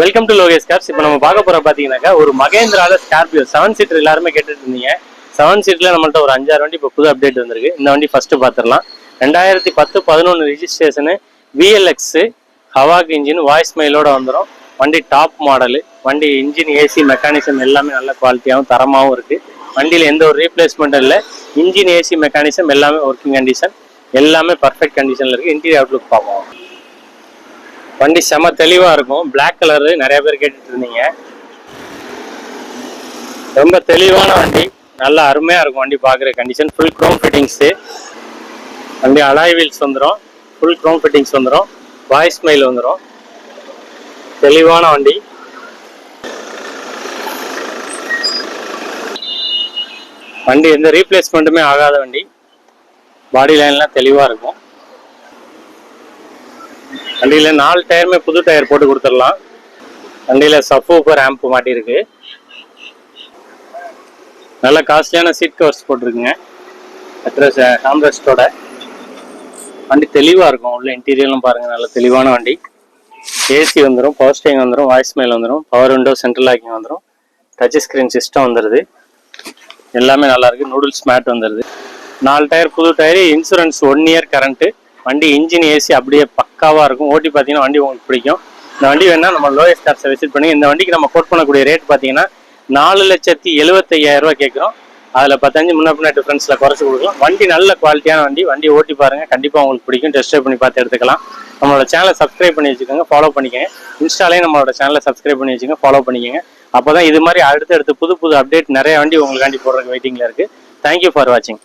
Welcome to Lokesh cars. இப்போ நம்ம பார்க்க போற பாத்தீங்கன்னாக்கா ஒரு மகேந்திரால ஸ்கார்பியோ 7 சீட்டர் எல்லாருமே கேட்டுட்டு இருந்தீங்க. 7 சீட்ல நம்மள்ட்ட ஒரு 5-6 வண்டி இப்போ புது அப்டேட் வந்திருக்கு. இந்த வண்டி ஃபர்ஸ்ட் பார்த்துடலாம். 2010-11 registration, VLX, havoc engine, voice மெயிலோட வந்துடும். வண்டி டாப் மாடலு. வண்டி இன்ஜின், ஏசி, மெக்கானிசம் எல்லாமே நல்ல குவாலிட்டியாகவும் தரமாகவும் இருக்கு. வண்டியில் எந்த ஒரு ரீப்ளேஸ்மெண்ட்டும் இல்லை. இன்ஜின், ஏசி, மெக்கானிசம் எல்லாமே ஒர்க்கிங் கண்டிஷன், எல்லாமே பர்ஃபெக்ட் கண்டிஷன்ல இருக்கு. இன்டீரியர் அவுட்லுக் பார்ப்போம். வண்டி செம தெளிவா இருக்கும். பிளாக் கலரு நிறைய பேர் கேட்டுட்டு இருந்தீங்க. ரொம்ப தெளிவான வண்டி, நல்லா அருமையா இருக்கும். வண்டி பார்க்குற கண்டிஷன் ஃபுல் க்ரோம் ஃபிட்டிங்ஸு. வண்டி அலாய் வீல்ஸ் வந்துடும், ஃபுல் க்ரோம் ஃபிட்டிங்ஸ் வந்துடும், வாய்ஸ் மெயில் வந்துடும். தெளிவான வண்டி. வண்டி எந்த ரீப்ளேஸ்மெண்ட்டுமே ஆகாத வண்டி. பாடி லைன்லாம் தெளிவாக இருக்கும். வண்டியில் 4 டயருமே புது டயர் போட்டு கொடுத்துடலாம். வண்டியில் சப்வூஃபர் ஆம்ப் மாட்டியிருக்கு. நல்ல காஸ்ட்லியான சீட் கவர்ஸ் போட்டிருக்குங்க. ஹாம்ரெஸ்டோட. வண்டி தெளிவாக இருக்கும். உள்ள இன்டீரியர்லாம் பாருங்கள், நல்ல தெளிவான வண்டி. ஏசி வந்துடும், பவர் ஸ்டேரிங் வந்துடும், வாய்ஸ் மெயில் வந்துடும், பவர் விண்டோ, சென்ட்ரல் லாக்கிங் வந்துடும், டச் ஸ்க்ரீன் சிஸ்டம் வந்துடுது. எல்லாமே நல்லா இருக்கு. நூடுல்ஸ் மேட் வந்துடுது. 4 டயர் புது டயர். Insurance 1 year current. வண்டி இன்ஜின், ஏசி அப்படியே பக்காவாக இருக்கும். ஓட்டி பார்த்தீங்கன்னா வண்டி உங்களுக்கு பிடிக்கும். இந்த வண்டி வேணா நம்ம லோயஸ்ட் கார்ஸை விசிட் பண்ணி. இந்த வண்டிக்கு நம்ம கோட் பண்ணக்கூடிய ரேட் பார்த்தீங்கன்னா 4,75,000 கேட்குறோம். அதில் 15 முன்ன பின்ன டிஃப்ரென்ஸில் குறைச்சி கொடுக்கலாம். வண்டி நல்ல குவாலிட்டியான வண்டி. வண்டி ஓட்டி பாருங்கள், கண்டிப்பாக உங்களுக்கு பிடிக்கும். டெஸ்ட் ட்ரைவ் பண்ணி பார்த்து எடுத்துக்கலாம். நம்மளோட சேனலை சப்ஸ்கிரைப் பண்ணி வச்சுக்கோங்க, ஃபாலோ பண்ணிக்கோங்க. இன்ஸ்டாலையும் நம்மளோட சேனலை சப்ஸ்கிரைப் பண்ணி வச்சுக்கோங்க, ஃபாலோ பண்ணிக்கோங்க. அப்போ தான் இது மாதிரி அடுத்தடுத்து புது புது அப்டேட் நிறைய வண்டி உங்களுக்காண்டி போடுறதுக்கு வெயிட்டிங்கில் இருக்குது. தேங்க்யூ ஃபார் வாட்சிங்.